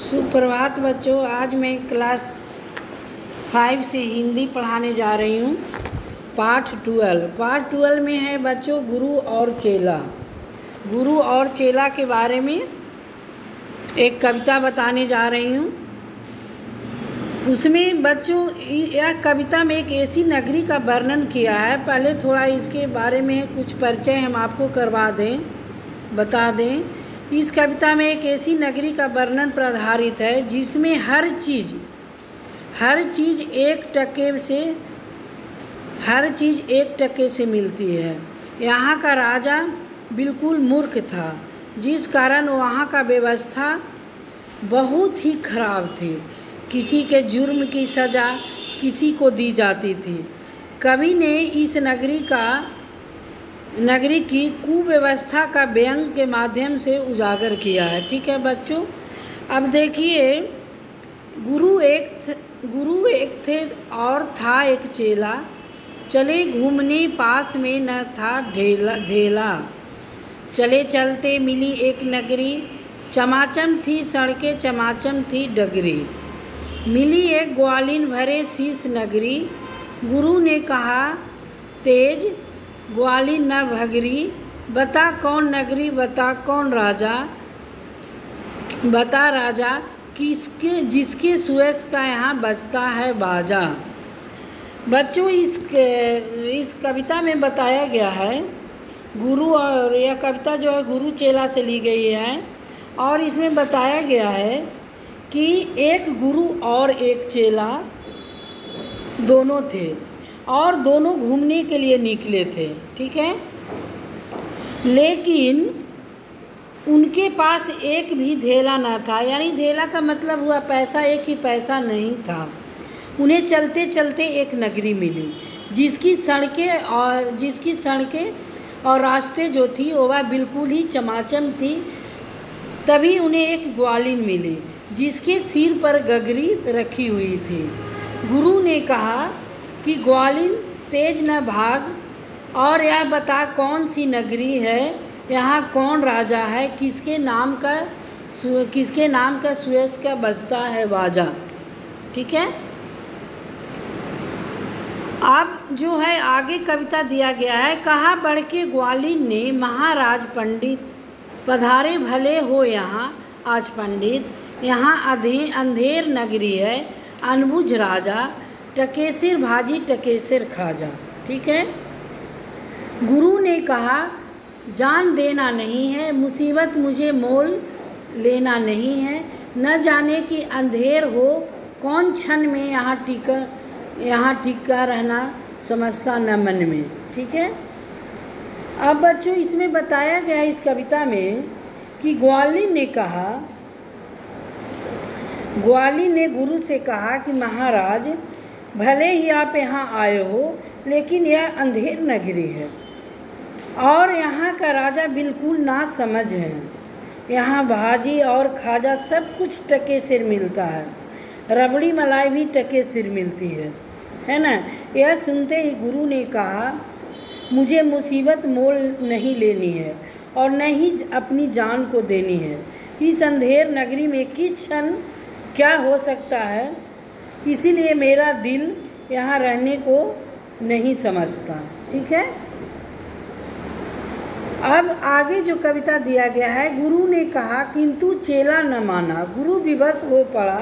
सुप्रभात बच्चों। आज मैं क्लास 5 से हिंदी पढ़ाने जा रही हूँ। पाठ 12 में है बच्चों गुरु और चेला। गुरु और चेला के बारे में एक कविता बताने जा रही हूँ। उसमें बच्चों यह कविता में एक ऐसी नगरी का वर्णन किया है। पहले थोड़ा इसके बारे में कुछ परिचय हम आपको बता दें। इस कविता में एक ऐसी नगरी का वर्णन पर आधारित है जिसमें हर चीज़ एक टके से मिलती है। यहाँ का राजा बिल्कुल मूर्ख था, जिस कारण वहाँ का व्यवस्था बहुत ही खराब थी। किसी के जुर्म की सज़ा किसी को दी जाती थी। कवि ने इस नगरी की कुव्यवस्था का व्यंग के माध्यम से उजागर किया है। ठीक है बच्चों, अब देखिए, गुरु एक थे और था एक चेला, चले घूमने पास में न था ढेला। चले चलते मिली एक नगरी, चमाचम थी सड़कें चमाचम थी डगरी। मिली एक ग्वालिन भरे शीश नगरी, गुरु ने कहा तेज ग्वालिन न भगरी। बता कौन नगरी बता कौन राजा, बता राजा जिसके सुयस का यहाँ बजता है बाजा। बच्चों, इस कविता में बताया गया है गुरु, और यह कविता जो है गुरु चेला से ली गई है। और इसमें बताया गया है कि एक गुरु और एक चेला दोनों थे और दोनों घूमने के लिए निकले थे। ठीक है, लेकिन उनके पास एक भी धेला न था। यानी धेला का मतलब हुआ पैसा, एक ही पैसा नहीं था। उन्हें चलते चलते एक नगरी मिली जिसकी सड़कें और रास्ते जो थी वह बिल्कुल ही चमाचम थी। तभी उन्हें एक ग्वालिन मिली जिसके सिर पर गगरी रखी हुई थी। गुरु ने कहा कि ग्वालिन तेज न भाग, और यह बता कौन सी नगरी है, यहाँ कौन राजा है, किसके नाम का सुयस का बजता है बाजा। ठीक है, अब जो है आगे कविता दिया गया है। कहा बढ़ के ग्वालिन ने महाराज पंडित, पधारे भले हो यहाँ आज पंडित। यहाँ अंधेर नगरी है अनबुझ राजा, टकेसिर भाजी टकेसिर खाजा। ठीक है, गुरु ने कहा जान देना नहीं है, मुसीबत मुझे मोल लेना नहीं है। न जाने कि अंधेर हो कौन क्षण में यहाँ टिका रहना समझता न मन में। ठीक है, अब बच्चों इसमें बताया गया इस कविता में कि ग्वालिन ने गुरु से कहा कि महाराज भले ही आप यहाँ आए हो, लेकिन यह अंधेर नगरी है और यहाँ का राजा बिल्कुल ना समझ है। यहाँ भाजी और खाजा सब कुछ टके सिर मिलता है, रबड़ी मलाई भी टके सिर मिलती है ना। यह सुनते ही गुरु ने कहा मुझे मुसीबत मोल नहीं लेनी है और न ही अपनी जान को देनी है। इस अंधेर नगरी में किस क्षण क्या हो सकता है, इसीलिए मेरा दिल यहाँ रहने को नहीं समझता। ठीक है, अब आगे जो कविता दिया गया है, गुरु ने कहा किंतु चेला न माना। गुरु विवश हो पड़ा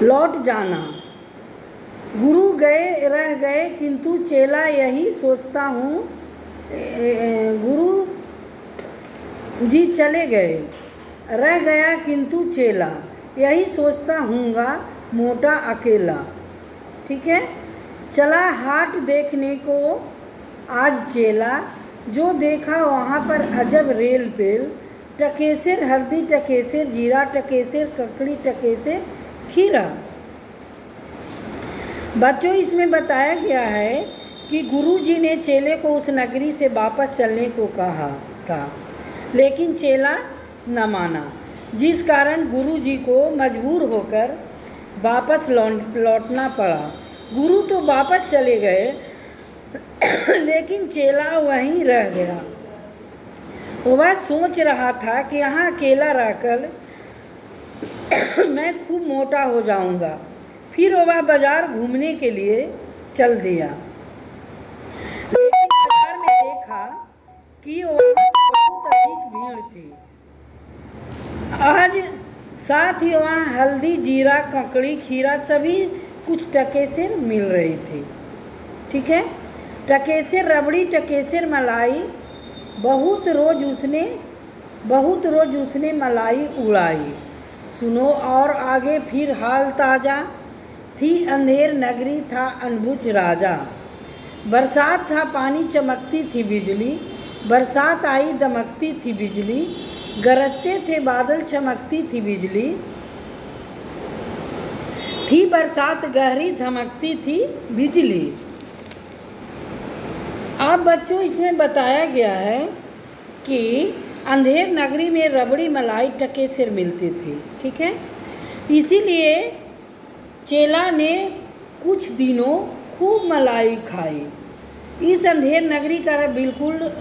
लौट जाना। गुरु रह गए किंतु चेला यही सोचता हूँ। गुरु जी चले गए, रह गया किंतु चेला यही सोचता हूँगा मोटा अकेला। ठीक है, चला हाट देखने को आज चेला, जो देखा वहाँ पर अजब रेल पेल। टकेसिर हल्दी टकेसिर जीरा टकेसिर ककड़ी टकेसिर खीरा। बच्चों, इसमें बताया गया है कि गुरु जी ने चेले को उस नगरी से वापस चलने को कहा था, लेकिन चेला न माना, जिस कारण गुरु जी को मजबूर होकर वापस लौटना पड़ा। गुरु तो वापस चले गए लेकिन चेला वहीं रह गया वह सोच रहा था कि यहाँ अकेला रहकर मैं खूब मोटा हो जाऊंगा। फिर वह बाजार घूमने के लिए चल दिया, लेकिन बाजार में देखा कि वहाँ बहुत अधिक भीड़ थी। आज साथ ही वहाँ हल्दी, जीरा, ककड़ी, खीरा सभी कुछ टके से मिल रही थी। ठीक है, टकेसर रबड़ी, टकेसर मलाई, बहुत रोज उसने मलाई उड़ाई। सुनो और आगे फिर हाल ताजा, थी अंधेर नगरी, था अनबुझ राजा। बरसात था पानी, चमकती थी बिजली, बरसात आई दमकती थी बिजली, गरजते थे बादल, चमकती थी बिजली, थी बरसात गहरी, धमकती थी बिजली। अब बच्चों इसमें बताया गया है कि अंधेर नगरी में रबड़ी, मलाई, टकेसर मिलती थी। ठीक है, इसीलिए चेला ने कुछ दिनों खूब मलाई खाई। इस अंधेर नगरी का बिल्कुल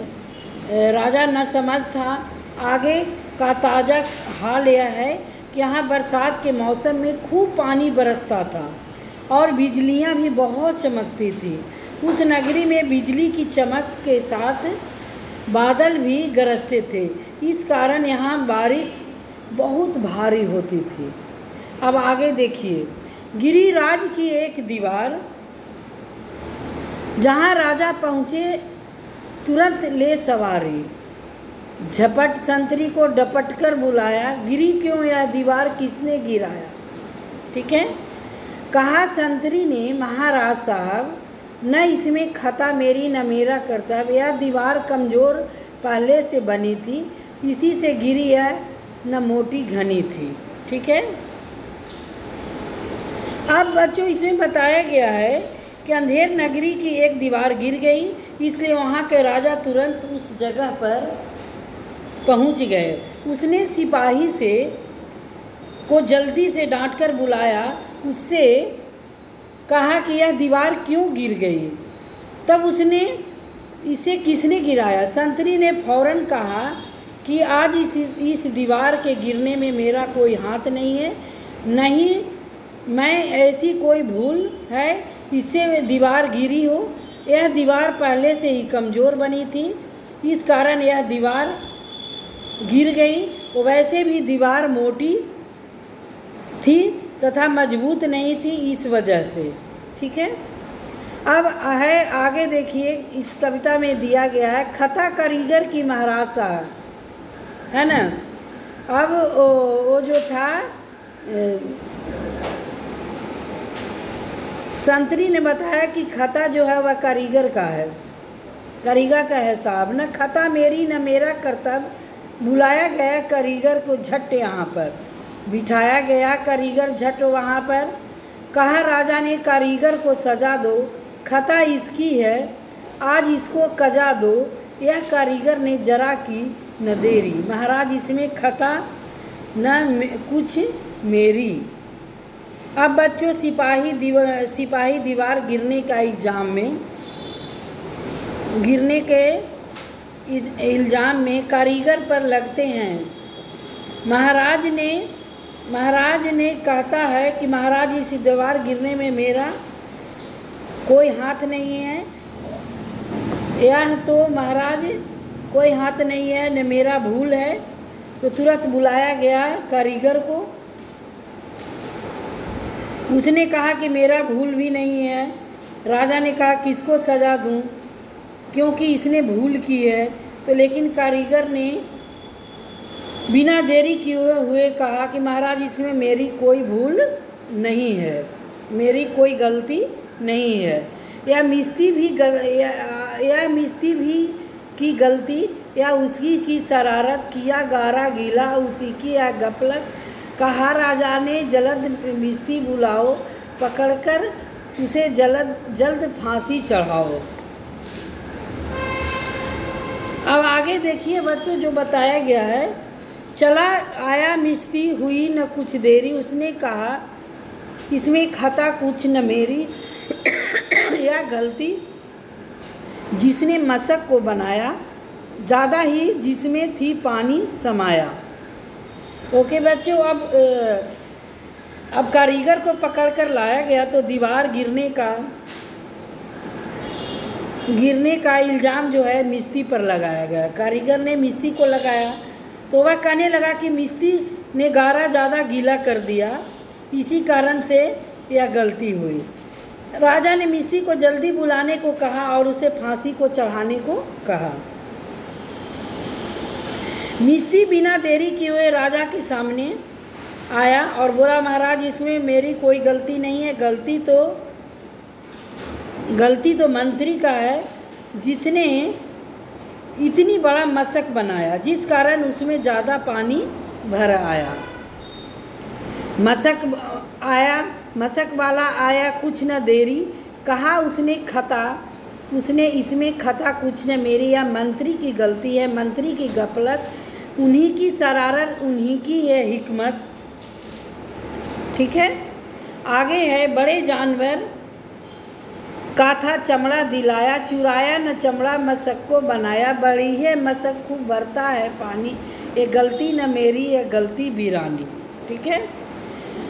राजा न समझ था। आगे का ताज़ा हाल यह है कि यहाँ बरसात के मौसम में खूब पानी बरसता था और बिजलियाँ भी बहुत चमकती थी। उस नगरी में बिजली की चमक के साथ बादल भी गरजते थे। इस कारण यहाँ बारिश बहुत भारी होती थी। अब आगे देखिए, गिरिराज की एक दीवार, जहाँ राजा पहुँचे तुरंत ले सवारी, झपट संतरी को डपट कर बुलाया, गिरी क्यों यह दीवार, किसने गिराया। ठीक है, कहा संतरी ने, महाराज साहब न इसमें खता मेरी न मेरा कर्तव्य, यह दीवार कमज़ोर पहले से बनी थी, इसी से गिरी है, न मोटी घनी थी। ठीक है, अब बच्चों इसमें बताया गया है कि अंधेर नगरी की एक दीवार गिर गई, इसलिए वहाँ के राजा तुरंत उस जगह पर पहुँच गए। उसने सिपाही से को जल्दी से डांट कर बुलाया, उससे कहा कि यह दीवार क्यों गिर गई। तब उसने, इसे किसने गिराया। संतरी ने फौरन कहा कि आज इस दीवार के गिरने में मेरा कोई हाथ नहीं है, नहीं मैं ऐसी कोई भूल है इससे दीवार गिरी हो। यह दीवार पहले से ही कमज़ोर बनी थी, इस कारण यह दीवार गिर गई। वैसे भी दीवार मोटी थी तथा मजबूत नहीं थी, इस वजह से। ठीक है, अब है आगे देखिए, इस कविता में दिया गया है खता कारीगर की महाराज साहब, है ना। अब वो जो था संतरी ने बताया कि खता जो है वह कारीगर का है, कारीगर का है साहब, न खता मेरी न मेरा कर्तव्य। बुलाया गया कारीगर को झट यहाँ पर बिठाया गया, कारीगर झट वहाँ पर। कहा राजा ने कारीगर को सजा दो, खता इसकी है आज इसको कजा दो। यह कारीगर ने जरा की न देरी, महाराज इसमें खता न कुछ मेरी। अब बच्चों सिपाही दीवार गिरने का इल्ज़ाम में कारीगर पर लगते हैं। महाराज ने कहता है कि महाराज इस दीवार गिरने में मेरा कोई हाथ नहीं है, यह तो महाराज कोई हाथ नहीं है, न मेरा भूल है। तो तुरंत बुलाया गया कारीगर को। उसने कहा कि मेरा भूल भी नहीं है। राजा ने कहा किसको सज़ा दूं, क्योंकि इसने भूल की है। तो लेकिन कारीगर ने बिना देरी किए हुए कहा कि महाराज इसमें मेरी कोई भूल नहीं है, मेरी कोई गलती नहीं है। यह मिस्त्री भी की गलती या उसी की शरारत, किया गारा गीला उसी की या गफलत। कहा राजा ने जल्द मिस्त्री बुलाओ, पकड़कर उसे जल्द फांसी चढ़ाओ। अब आगे देखिए बच्चों, जो बताया गया है, चला आया मिस्त्री हुई न कुछ देरी, उसने कहा इसमें खता कुछ न मेरी। यह गलती जिसने मशक को बनाया ज़्यादा ही जिसमें थी पानी समाया। ओके बच्चों, अब कारीगर को पकड़ कर लाया गया तो दीवार गिरने का इल्ज़ाम जो है मिस्त्री पर लगाया गया। कारीगर ने मिस्त्री को लगाया तो वह कहने लगा कि मिस्त्री ने गारा ज़्यादा गीला कर दिया, इसी कारण से यह गलती हुई। राजा ने मिस्त्री को जल्दी बुलाने को कहा और उसे फांसी को चढ़ाने को कहा। मिस्त्री बिना देरी किए हुए राजा के सामने आया और बोला, महाराज इसमें मेरी कोई गलती नहीं है, गलती तो मंत्री का है, जिसने इतनी बड़ा मशक बनाया जिस कारण उसमें ज़्यादा पानी भर आया। मशक वाला आया कुछ न देरी, कहा उसने इसमें खता कुछ न मेरी, या मंत्री की गलती है, मंत्री की गफलत, उन्हीं की शरारत, उन्हीं की है हिकमत। ठीक है, आगे है, बड़े जानवर का था चमड़ा दिलाया, चुराया न चमड़ा मशक को बनाया, बड़ी है मशक खूब भरता है पानी, ये गलती न मेरी, ये गलती वीरानी। ठीक है,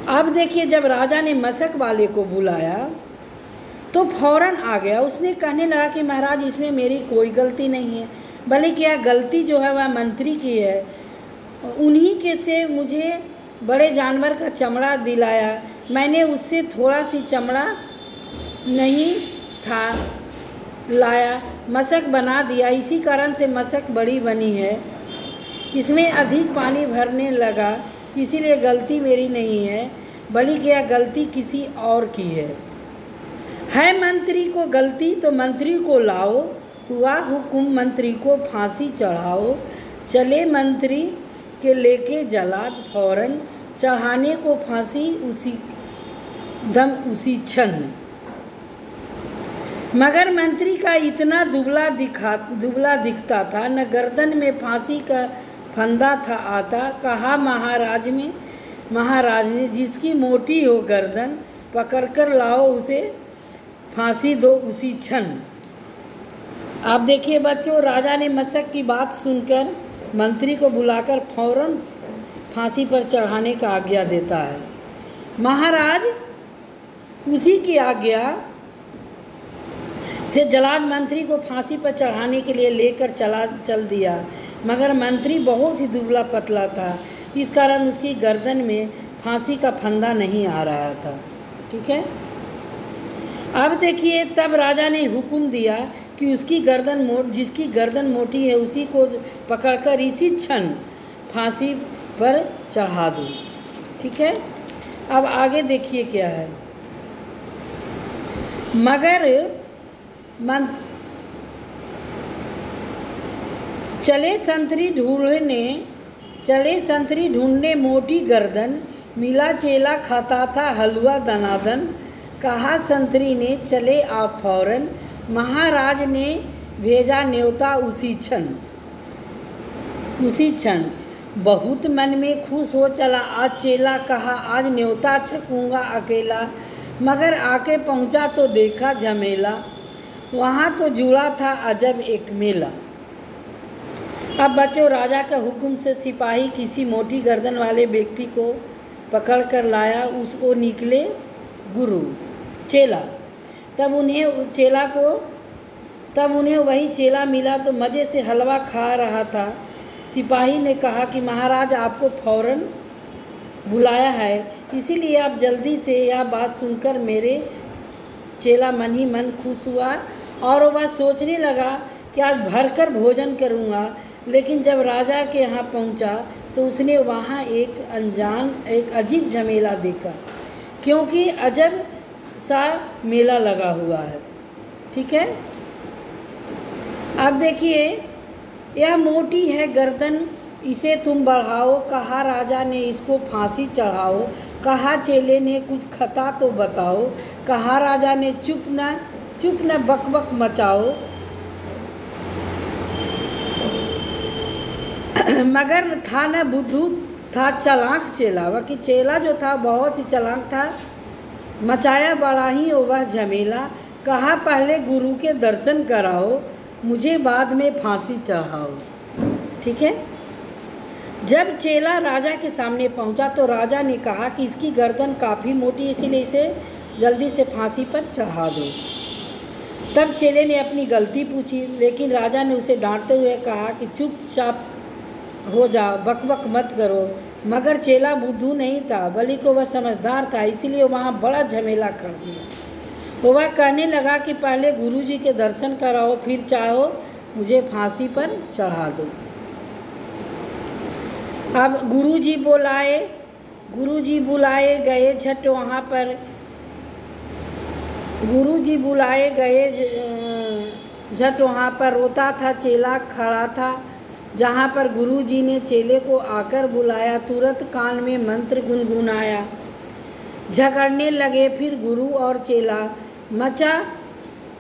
अब देखिए जब राजा ने मशक वाले को बुलाया तो फौरन आ गया। उसने कहने लगा कि महाराज इसमें मेरी कोई गलती नहीं है, बल्कि यह गलती जो है वह मंत्री की है, उन्हीं के से मुझे बड़े जानवर का चमड़ा दिलाया, मैंने उससे थोड़ा सी चमड़ा नहीं था लाया, मशक बना दिया, इसी कारण से मशक बड़ी बनी है, इसमें अधिक पानी भरने लगा, इसीलिए गलती मेरी नहीं है, बल्कि यह गलती किसी और की है मंत्री को गलती तो मंत्री को लाओ, हुआ हुकुम मंत्री को फांसी चढ़ाओ, चले मंत्री के लेके जलाद फौरन, चढ़ाने को फांसी उसी दम उसी क्षण। मगर मंत्री का इतना दुबला दिखता था, न गर्दन में फांसी का फंदा था आता, कहा महाराज ने जिसकी मोटी हो गर्दन, पकड़कर लाओ उसे फांसी दो उसी क्षण। आप देखिए बच्चों, राजा ने मशक की बात सुनकर मंत्री को बुलाकर फौरन फांसी पर चढ़ाने का आज्ञा देता है। महाराज उसी की आज्ञा से जलाद मंत्री को फांसी पर चढ़ाने के लिए लेकर चल दिया, मगर मंत्री बहुत ही दुबला पतला था, इस कारण उसकी गर्दन में फांसी का फंदा नहीं आ रहा था। ठीक है, अब देखिए तब राजा ने हुक्म दिया कि जिसकी गर्दन मोटी है उसी को पकड़कर इसी क्षण फांसी पर चढ़ा दो। ठीक है, अब आगे देखिए क्या है। मगर चले संतरी ढूंढने मोटी गर्दन, मिला चेला खाता था हलवा दनादन, कहा संतरी ने चले आप फौरन, महाराज ने भेजा न्योता उसी क्षण। बहुत मन में खुश हो चला आज चेला, कहा आज न्योता छकूंगा अकेला, मगर आके पहुंचा तो देखा झमेला, वहाँ तो जुड़ा था अजब एक मेला। अब बच्चों, राजा का हुक्म से सिपाही किसी मोटी गर्दन वाले व्यक्ति को पकड़ कर लाया, उसको निकले गुरु चेला। तब उन्हें वही चेला मिला तो मज़े से हलवा खा रहा था। सिपाही ने कहा कि महाराज आपको फौरन बुलाया है, इसीलिए आप जल्दी से यह बात सुनकर मेरे चेला मन ही मन खुश हुआ और वह सोचने लगा कि आज भरकर भोजन करूँगा। लेकिन जब राजा के यहाँ पहुँचा तो उसने वहाँ एक अजीब झमेला देखा, क्योंकि अजब सा मेला लगा हुआ है। ठीक है, अब देखिए, यह मोटी है गर्दन, इसे तुम बढ़ाओ, कहा राजा ने इसको फांसी चढ़ाओ, कहा चेले ने कुछ खता तो बताओ, कहा राजा ने चुप न बकबक मचाओ, मगर था न बुद्धू था चालाक चेला, वह कि चेला जो था बहुत ही चालाक था, मचाया बड़ा ही वह झमेला, कहा पहले गुरु के दर्शन कराओ, मुझे बाद में फांसी चढ़ाओ। ठीक है। जब चेला राजा के सामने पहुंचा तो राजा ने कहा कि इसकी गर्दन काफ़ी मोटी है, इसीलिए इसे जल्दी से फांसी पर चढ़ा दो। तब चेले ने अपनी गलती पूछी, लेकिन राजा ने उसे डांटते हुए कहा कि चुपचाप हो जाओ, बकबक मत करो। मगर चेला बुद्धू नहीं था, बल्कि वह समझदार था, इसीलिए वहाँ बड़ा झमेला कर दिया। वह कहने लगा कि पहले गुरुजी के दर्शन कराओ, फिर चाहो मुझे फांसी पर चढ़ा दो। अब गुरुजी बुलाए गए झट वहाँ पर गुरुजी बुलाए गए झट वहाँ पर रोता था चेला खड़ा था। जहाँ पर गुरुजी ने चेले को आकर बुलाया, तुरंत कान में मंत्र गुनगुनाया। झगड़ने लगे, फिर गुरु और चेला मचा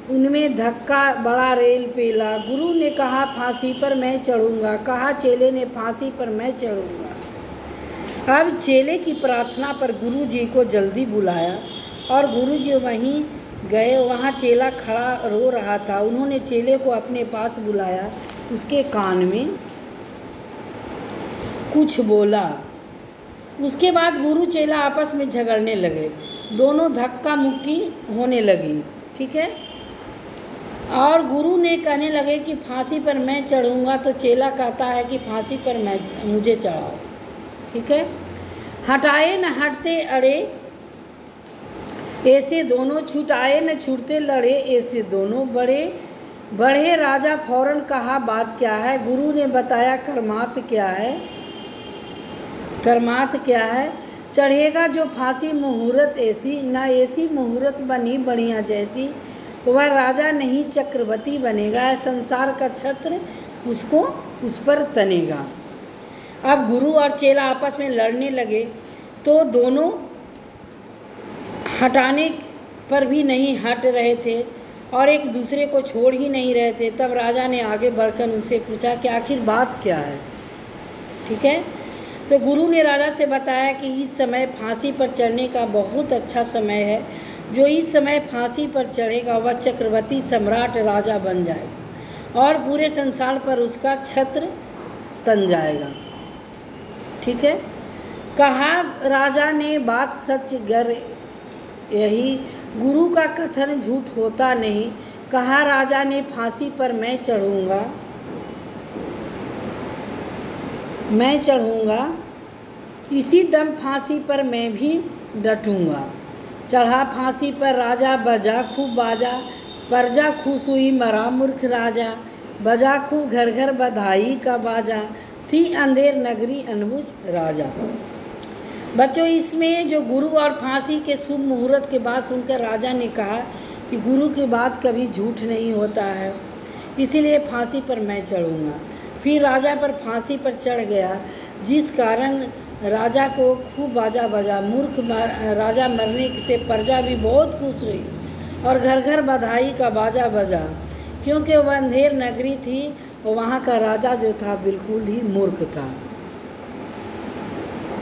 उनमें धक्का, बड़ा रेल पेला। गुरु ने कहा फांसी पर मैं चढ़ूँगा, कहा चेले ने फांसी पर मैं चढ़ूँगा। अब चेले की प्रार्थना पर गुरुजी को जल्दी बुलाया और गुरुजी वहीं गए। वहाँ चेला खड़ा रो रहा था। उन्होंने चेले को अपने पास बुलाया, उसके कान में कुछ बोला। उसके बाद गुरु चेला आपस में झगड़ने लगे, दोनों धक्का मुक्की होने लगी। ठीक है। और गुरु ने कहने लगे कि फांसी पर मैं चढ़ूँगा, तो चेला कहता है कि फांसी पर मुझे चढ़ाओ। ठीक है। हटाए न हटते अड़े, ऐसे दोनों छुटाए न छूटते लड़े, ऐसे दोनों बढ़े। राजा फौरन कहा बात क्या है। गुरु ने बताया कर्मात क्या है। चढ़ेगा जो फांसी मुहूर्त ऐसी, न ऐसी मुहूर्त बनी बढ़िया जैसी। वह राजा नहीं चक्रवर्ती बनेगा, संसार का छत्र उस पर तनेगा। अब गुरु और चेला आपस में लड़ने लगे, तो दोनों हटाने पर भी नहीं हट रहे थे और एक दूसरे को छोड़ ही नहीं रहे थे। तब राजा ने आगे बढ़कर उनसे पूछा कि आखिर बात क्या है। ठीक है। तो गुरु ने राजा से बताया कि इस समय फांसी पर चढ़ने का बहुत अच्छा समय है। जो इस समय फांसी पर चढ़ेगा वह चक्रवर्ती सम्राट राजा बन जाएगा और पूरे संसार पर उसका छत्र तन जाएगा। ठीक है। कहा राजा ने बात सच गर यही, गुरु का कथन झूठ होता नहीं। कहा राजा ने फांसी पर मैं चढ़ूँगा, इसी दम फांसी पर मैं भी डटूँगा। चढ़ा फांसी पर राजा, बजा खूब बाजा, प्रजा खुश हुई मरा मूर्ख राजा। बजा खूब घर घर बधाई का बाजा, थी अंधेर नगरी अनबुझ राजा। बच्चों, इसमें जो गुरु और फांसी के शुभ मुहूर्त के बाद सुनकर राजा ने कहा कि गुरु की बात कभी झूठ नहीं होता है, इसीलिए फांसी पर मैं चढ़ूँगा। फिर राजा पर फांसी पर चढ़ गया, जिस कारण राजा को खूब बाजा बजा। राजा मरने से प्रजा भी बहुत खुश हुई और घर घर बधाई का बाजा बजा, क्योंकि वह अंधेर नगरी थी और वहाँ का राजा जो था बिल्कुल ही मूर्ख था।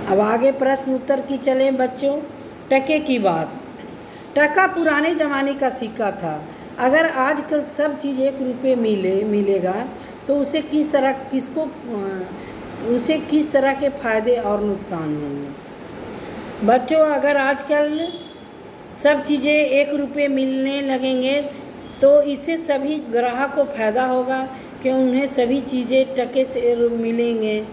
अब आगे प्रश्न उत्तर की चलें बच्चों। टके की बात। टका पुराने ज़माने का सिक्का था। अगर आजकल सब चीज़ 1 रुपये मिलेगा तो उसे किस तरह के फ़ायदे और नुकसान होंगे। बच्चों, अगर आजकल सब चीज़ें 1 रुपये मिलने लगेंगे तो इससे सभी ग्राहक को फ़ायदा होगा कि उन्हें सभी चीज़ें टके से मिलेंगे,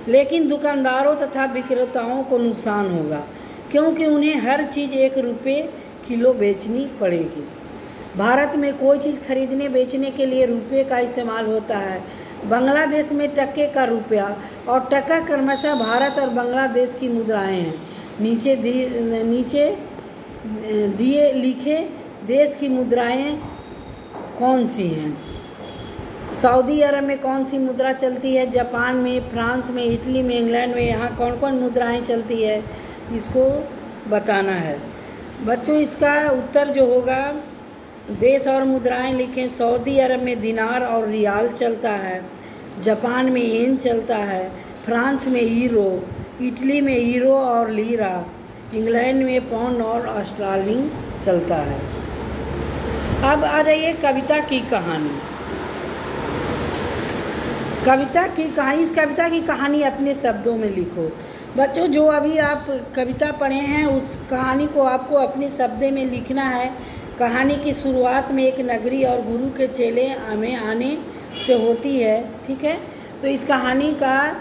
लेकिन दुकानदारों तथा विक्रेताओं को नुकसान होगा, क्योंकि उन्हें हर चीज़ 1 रुपये किलो बेचनी पड़ेगी। भारत में कोई चीज़ खरीदने बेचने के लिए रुपये का इस्तेमाल होता है। बांग्लादेश में टके का रुपया और टका क्रमशः भारत और बांग्लादेश की मुद्राएं हैं। नीचे दिए लिखे देश की मुद्राएं कौन सी हैं। सऊदी अरब में कौन सी मुद्रा चलती है, जापान में, फ्रांस में, इटली में, इंग्लैंड में, यहाँ कौन कौन मुद्राएं चलती है, इसको बताना है। बच्चों, इसका उत्तर जो होगा, देश और मुद्राएं लिखें। सऊदी अरब में दिनार और रियाल चलता है, जापान में येन चलता है, फ्रांस में यूरो, इटली में यूरो और लीरा, इंग्लैंड में पाउंड और स्टर्लिंग चलता है। अब आ जाइए कविता की कहानी। कविता की कहानी, इस कविता की कहानी अपने शब्दों में लिखो। बच्चों जो अभी आप कविता पढ़े हैं उस कहानी को आपको अपने शब्दों में लिखना है। कहानी की शुरुआत में एक नगरी और गुरु के चेले में आने से होती है, ठीक है। तो इस कहानी का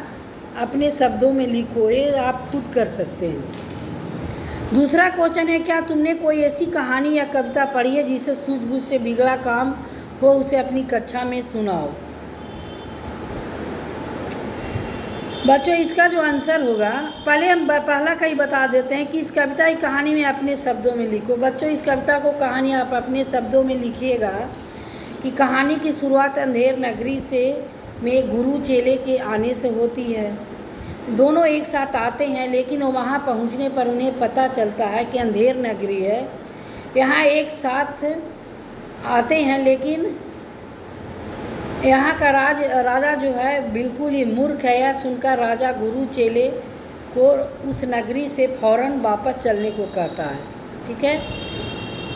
अपने शब्दों में लिखो, ये आप खुद कर सकते हैं। दूसरा क्वेश्चन है, क्या तुमने कोई ऐसी कहानी या कविता पढ़ी है जिसे सूझबूझ से बिगड़ा काम हो, उसे अपनी कक्षा में सुनाओ। बच्चों इसका जो आंसर होगा, पहले हम पहला का ही बता देते हैं कि इस कविता की कहानी में अपने शब्दों में लिखो। बच्चों इस कविता को कहानी आप अपने शब्दों में लिखिएगा कि कहानी की शुरुआत अंधेर नगरी से में गुरु चेले के आने से होती है। दोनों एक साथ आते हैं, लेकिन वहाँ पहुँचने पर उन्हें पता चलता है कि अंधेर नगरी है। यहाँ एक साथ आते हैं, लेकिन यहाँ का राजा जो है बिल्कुल ही मूर्ख है। यह सुनकर राजा गुरु चेले को उस नगरी से फ़ौरन वापस चलने को कहता है, ठीक है।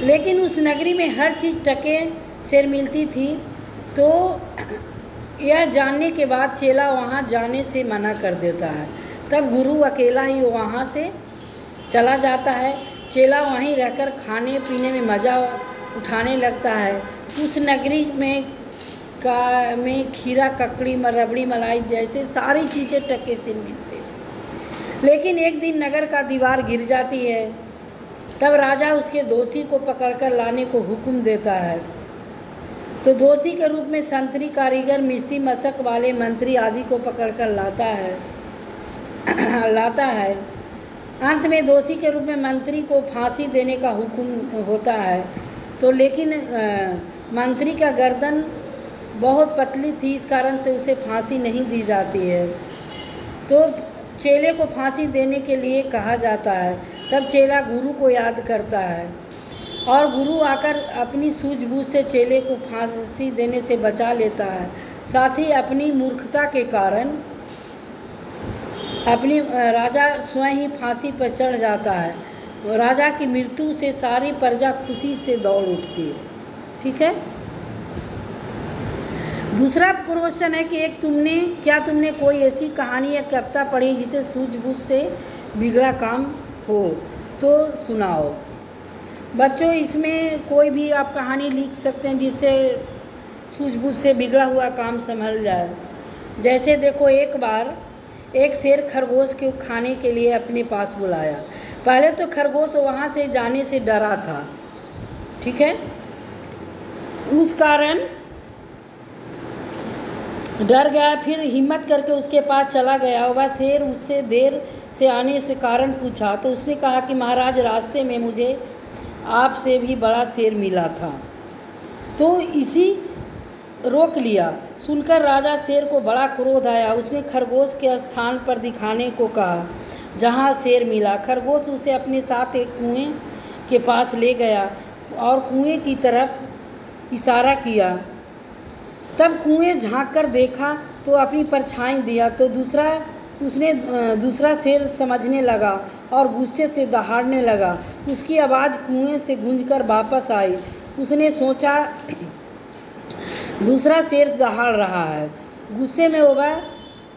लेकिन उस नगरी में हर चीज़ टके से मिलती थी, तो यह जानने के बाद चेला वहाँ जाने से मना कर देता है। तब गुरु अकेला ही वहाँ से चला जाता है। चेला वहीं रहकर खाने पीने में मज़ा उठाने लगता है। उस नगरी में खीरा, ककड़ी, रबड़ी, मलाई जैसे सारी चीज़ें टके से मिलती थी। लेकिन एक दिन नगर का दीवार गिर जाती है। तब राजा उसके दोषी को पकड़कर लाने को हुक्म देता है। तो दोषी के रूप में संतरी, कारीगर, मिस्त्री, मशक वाले मंत्री आदि को पकड़कर लाता है। अंत में दोषी के रूप में मंत्री को फांसी देने का हुक्म होता है। तो लेकिन मंत्री का गर्दन बहुत पतली थी, इस कारण से उसे फांसी नहीं दी जाती है। तो चेले को फांसी देने के लिए कहा जाता है। तब चेला गुरु को याद करता है और गुरु आकर अपनी सूझबूझ से चेले को फांसी देने से बचा लेता है। साथ ही अपनी मूर्खता के कारण अपनी राजा स्वयं ही फांसी पर चढ़ जाता है। राजा की मृत्यु से सारी प्रजा खुशी से दौड़ उठती है, ठीक है। दूसरा क्वेश्चन है कि क्या तुमने कोई ऐसी कहानी या कविता पढ़ी जिसे सूझबूझ से बिगड़ा काम हो, तो सुनाओ। बच्चों इसमें कोई भी आप कहानी लिख सकते हैं जिससे सूझबूझ से बिगड़ा हुआ काम संभल जाए। जैसे देखो, एक बार एक शेर खरगोश को खाने के लिए अपने पास बुलाया। पहले तो खरगोश वहाँ से जाने से डरा था, ठीक है। उस कारण डर गया, फिर हिम्मत करके उसके पास चला गया। वह शेर उससे देर से आने से कारण पूछा, तो उसने कहा कि महाराज, रास्ते में मुझे आपसे भी बड़ा शेर मिला था, तो इसी रोक लिया। सुनकर राजा शेर को बड़ा क्रोध आया। उसने खरगोश के स्थान पर दिखाने को कहा जहाँ शेर मिला। खरगोश उसे अपने साथ एक कुएं के पास ले गया और कुएं की तरफ इशारा किया। तब कुएं झांक कर देखा तो अपनी परछाई दिया, तो दूसरा शेर समझने लगा और गुस्से से दहाड़ने लगा। उसकी आवाज़ कुएं से गूंजकर वापस आई। उसने सोचा दूसरा शेर दहाड़ रहा है। गुस्से में वह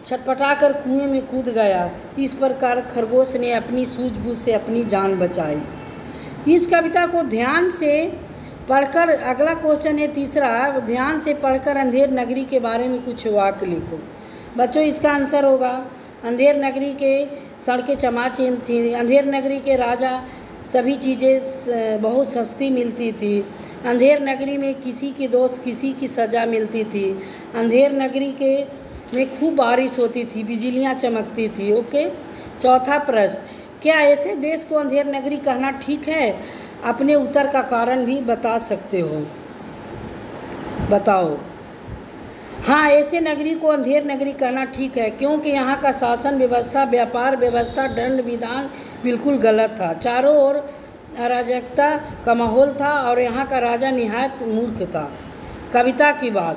छटपटाकर कुएं में कूद गया। इस प्रकार खरगोश ने अपनी सूझबूझ से अपनी जान बचाई। इस कविता को ध्यान से पढ़कर, अगला क्वेश्चन है तीसरा, ध्यान से पढ़कर अंधेर नगरी के बारे में कुछ वाक्य लिखो। बच्चों इसका आंसर होगा, अंधेर नगरी के सड़कें चमाचीन थी। अंधेर नगरी के राजा सभी चीज़ें बहुत सस्ती मिलती थी। अंधेर नगरी में किसी की दोस्त किसी की सज़ा मिलती थी। अंधेर नगरी में खूब बारिश होती थी, बिजलियाँ चमकती थी। ओके। चौथा प्रश्न, क्या ऐसे देश को अंधेर नगरी कहना ठीक है? अपने उत्तर का कारण भी बता सकते हो, बताओ। हाँ, ऐसे नगरी को अंधेर नगरी कहना ठीक है, क्योंकि यहाँ का शासन व्यवस्था, व्यापार व्यवस्था, दंड विधान बिल्कुल गलत था। चारों ओर अराजकता का माहौल था और यहाँ का राजा निहायत मूर्ख था। कविता की बात,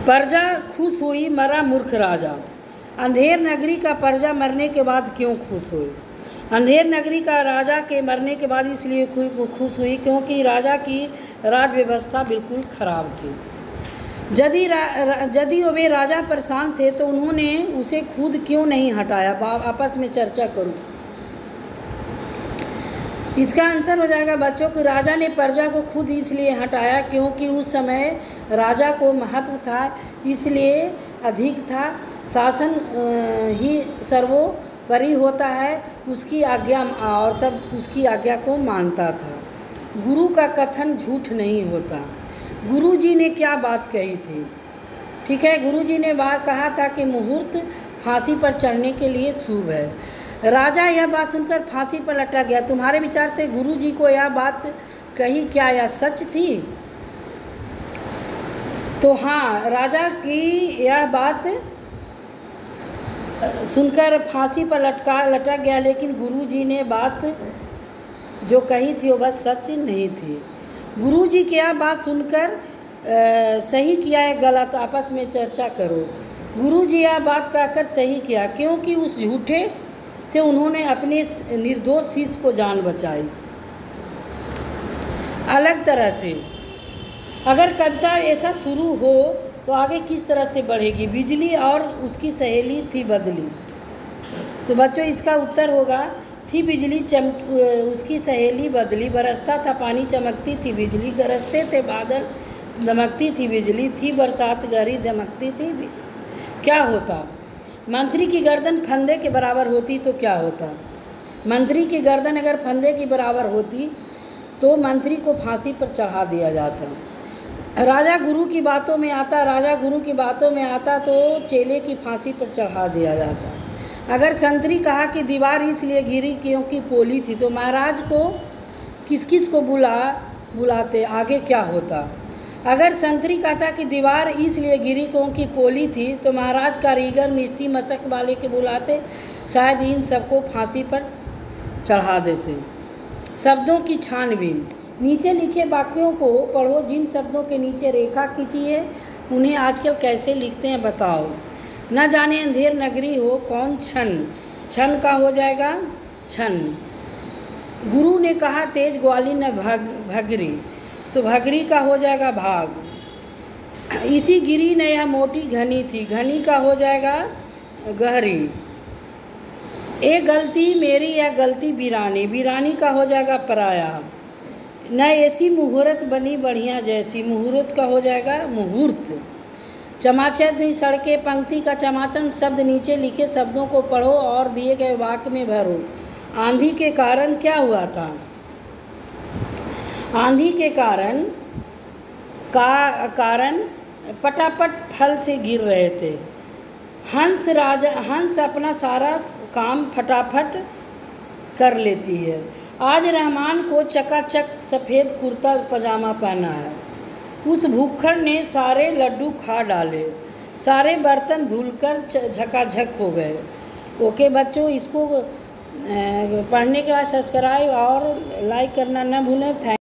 प्रजा खुश हुई, मरा मूर्ख राजा। अंधेर नगरी का प्रजा मरने के बाद क्यों खुश हुई? अंधेर नगरी का राजा के मरने के बाद इसलिए खुश हुई क्योंकि राजा की राज व्यवस्था बिल्कुल खराब थी। यदि वे राजा परेशान थे तो उन्होंने उसे खुद क्यों नहीं हटाया? आपस में चर्चा करो। इसका आंसर हो जाएगा बच्चों कि राजा ने प्रजा को खुद इसलिए हटाया क्योंकि उस समय राजा को महत्व था, इसलिए अधिक था। शासन ही सर्वोपरि होता है, उसकी आज्ञा और सब उसकी आज्ञा को मानता था। गुरु का कथन झूठ नहीं होता। गुरु जी ने क्या बात कही थी? ठीक है, गुरु जी ने कहा था कि मुहूर्त फांसी पर चढ़ने के लिए शुभ है। राजा यह बात सुनकर फांसी पर लटक गया। तुम्हारे विचार से गुरु जी को यह बात कही क्या यह सच थी? तो हाँ, राजा की यह बात सुनकर फांसी पर लटक गया, लेकिन गुरु जी ने बात जो कही थी वो बस सच नहीं थी। गुरु जी की यह बात सुनकर सही किया है गलत, आपस में चर्चा करो। गुरु जी यह बात कहकर सही किया क्योंकि उस झूठे से उन्होंने अपने निर्दोष शिष्य को जान बचाई। अलग तरह से अगर कविता ऐसा शुरू हो तो आगे किस तरह से बढ़ेगी? बिजली और उसकी सहेली थी बदली। तो बच्चों इसका उत्तर होगा थी बिजली उसकी सहेली बदली, बरसता था पानी चमकती थी बिजली, गरजते थे बादल दमकती थी बिजली, थी बरसात गहरी दमकती थी बिजली। क्या होता? मंत्री की गर्दन फंदे के बराबर होती तो क्या होता? मंत्री की गर्दन अगर फंदे के बराबर होती तो मंत्री को फांसी पर चढ़ा दिया जाता। राजा गुरु की बातों में आता तो चेले की फांसी पर चढ़ा दिया जाता। अगर संतरी कहा कि दीवार इसलिए गिरी क्योंकि पोली थी तो महाराज को किस को बुलाते, आगे क्या होता? अगर संतरी कहता कि दीवार इसलिए गिरी क्योंकि पोली थी तो महाराज कारीगर मिस्त्री मशक वाले के बुलाते, शायद इन सबको फांसी पर चढ़ा देते। शब्दों की छानबीन। नीचे लिखे वाक्यों को पढ़ो, जिन शब्दों के नीचे रेखा खींची है उन्हें आजकल कैसे लिखते हैं बताओ। न जाने अंधेर नगरी हो कौन छन का हो जाएगा छन। गुरु ने कहा तेज ग्वाली न भगरी, तो भगरी का हो जाएगा भाग। इसी गिरी ने यह मोटी घनी थी, घनी का हो जाएगा गहरी। एक गलती मेरी या गलती बिरानी, बिरानी का हो जाएगा पराया। न ऐसी मुहूर्त बनी बढ़िया जैसी, मुहूर्त का हो जाएगा मुहूर्त। चमाचम नहीं सड़के पंक्ति का चमाचम। शब्द नीचे लिखे शब्दों को पढ़ो और दिए गए वाक्य में भरो। आंधी के कारण क्या हुआ था? आंधी के कारण पटापट फल से गिर रहे थे। हंस अपना सारा काम फटाफट कर लेती है। आज रहमान को चकाचक सफ़ेद कुर्ता पजामा पहना है। उस भूखड़ ने सारे लड्डू खा डाले, सारे बर्तन धुलकर झकाझक हो गए। ओके बच्चों, इसको पढ़ने के बाद सब्सक्राइब और लाइक करना न भूलें। थैंक